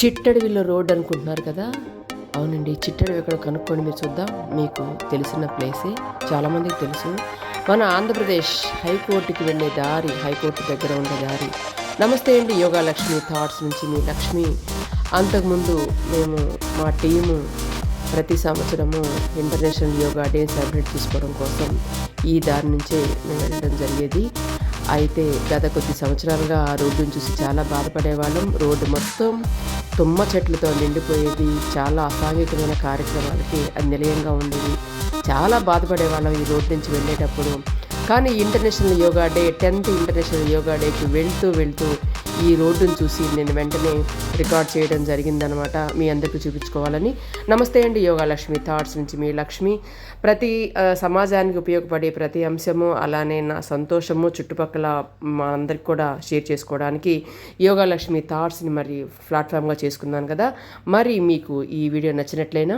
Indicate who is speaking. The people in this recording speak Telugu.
Speaker 1: చిట్టడవిలో రోడ్ అనుకుంటున్నారు కదా. అవునండి, చిట్టడవి ఎక్కడ కనుక్కోండి, మీరు చూద్దాం. మీకు తెలిసిన ప్లేసే, చాలామందికి తెలుసు. మన ఆంధ్రప్రదేశ్ హైకోర్టుకి వెళ్ళే దారి, హైకోర్టు దగ్గర ఉండే దారి. నమస్తే అండి, యోగా లక్ష్మి థాట్స్ నుంచి మీ లక్ష్మి. అంతకుముందు మేము మా టీము ప్రతి సంవత్సరము ఇంటర్నేషనల్ యోగా డే సెలబ్రేట్ చేసుకోవడం కోసం ఈ దారి నుంచే మేము వెళ్ళడం జరిగేది. అయితే గత కొద్ది సంవత్సరాలుగా ఆ రోడ్డును చూసి చాలా బాధపడేవాళ్ళం. రోడ్డు మొత్తం తుమ్మ చెట్లతో నిండిపోయేది. చాలా అసాంఘికమైన కార్యక్రమాలకి అది నిలయంగా ఉండేది. చాలా బాధపడేవాళ్ళం ఈ రోడ్డు నుంచి వెళ్ళేటప్పుడు. కానీ international yoga day, 10th international yoga డేకి వెళ్తూ ఈ రోడ్డును చూసి నేను వెంటనే రికార్డ్ చేయడం జరిగిందనమాట, మీ అందరికీ చూపించుకోవాలని. నమస్తే అండి, యోగా లక్ష్మి థాట్స్ నుంచి మీ లక్ష్మి. ప్రతి సమాజానికి ఉపయోగపడే ప్రతి అంశము, అలానే నా సంతోషము చుట్టుపక్కల మా అందరికి కూడా షేర్ చేసుకోవడానికి యోగా లక్ష్మి థాట్స్ని మరి ప్లాట్ఫామ్గా చేసుకున్నాను కదా. మరి మీకు ఈ వీడియో నచ్చినట్లయినా